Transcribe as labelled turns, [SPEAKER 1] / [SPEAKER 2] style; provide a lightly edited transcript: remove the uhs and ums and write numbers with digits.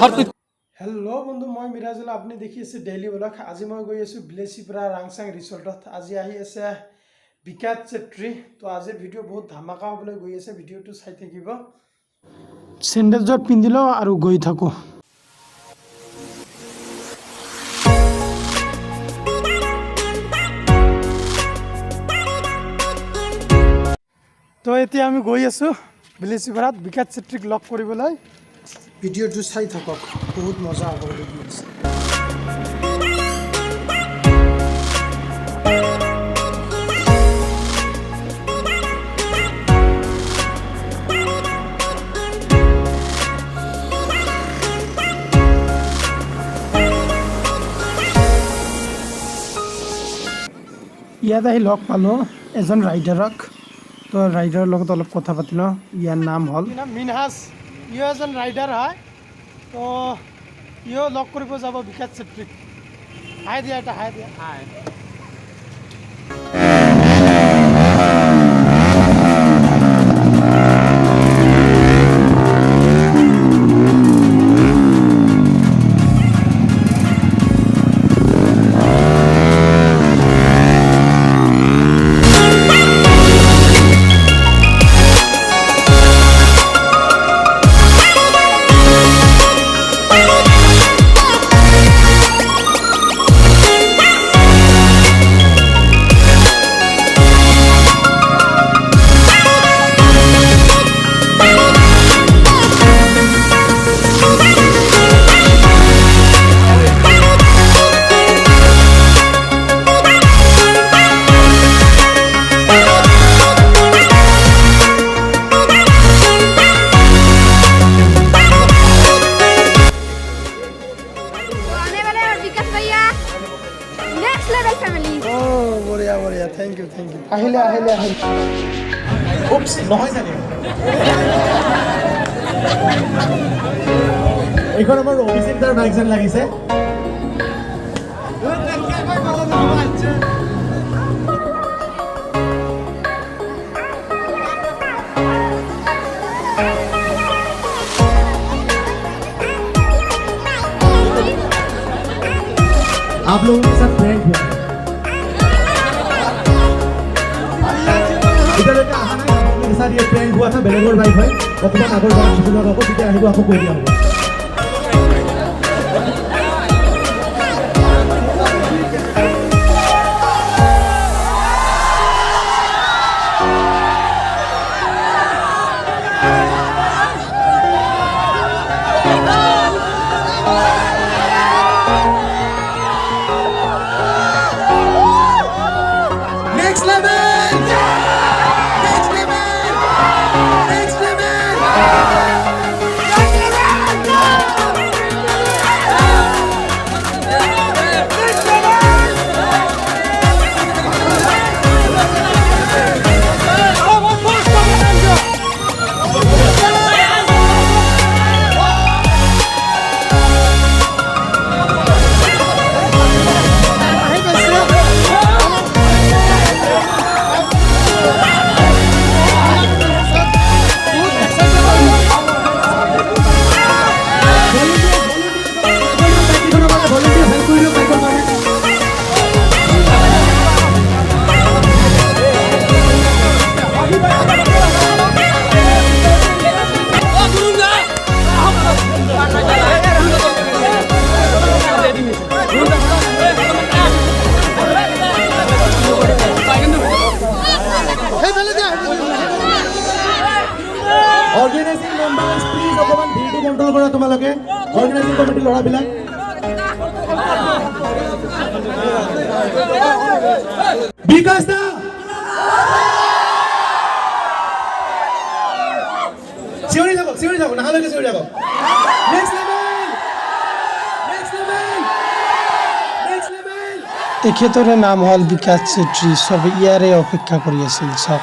[SPEAKER 1] Hello' বন্ধু, মই মিৰাজুল। আপুনি দেখি আছে ডেইলি ব্লগ। আজি মই গৈ আছোঁ বিলেচিৰ পৰা ৰাংচাং ৰিচৰ্টত। আজি আহি আছে বিকাশ চেত্ৰী। তো আজিৰ ভিডিঅ' বহুত ধামাকা হ'বলৈ গৈ আছে, ভিডিঅ'টো চাই থাকিব। চেণ্ডেলযোৰ পিন্ধি লওঁ আৰু গৈ থাকোঁ। তো এতিয়া আমি গৈ আছোঁ বিলেচিপাৰাত বিকাশ চেত্ৰীক লগ কৰিবলৈ। ভিডিঅ'টো চাই থাকক, বহুত মজা হ'ব বুলি কৈছে। ইয়াত আহি লগ পালোঁ এজন ৰাইডাৰক। তো ৰাইডাৰৰ লগত অলপ কথা পাতিলোঁ। ইয়াৰ নাম হ'ল মিনহাজ। ইও এজন ৰাইডাৰ হয়। তো ইও লগ কৰিব যাব বিকাশ চেত্ৰীক। হাই দিয়া, এটা হাই দিয়া। হাই। বঢ়িয়া, থেংক ইউ। আহিলে।
[SPEAKER 2] উপস নহয় জানি এইখন আমাৰ অভিজিৎ দাৰ বাইক যেন লাগিছে। आप लोगों के साथ प्रैंक हुआ है। इधर अहा ना आपके साथ ये प्रैंक हुआ था। बेलेगोर बाइक है অকমান আগৰ বাৰ শুনিলো আকৌ তেতিয়া আহিব আকৌ কৈ দিয়া হ'ব। অর্গানাইজিং মেম্বার্স প্লিজ অকমান ভিডিও কন্ট্রোল কৰা তোমালোকে। অর্গানাইজিং কমিটি লৰাবিলাক বিকাশ দা চিঞৰি যাব নাহালৈকে চিঞৰি যাব। Next level.
[SPEAKER 1] তেখেতৰে নাম হ'ল বিকাশ চেত্ৰী। চবে ইয়াৰে অপেক্ষা কৰি আছিল। চব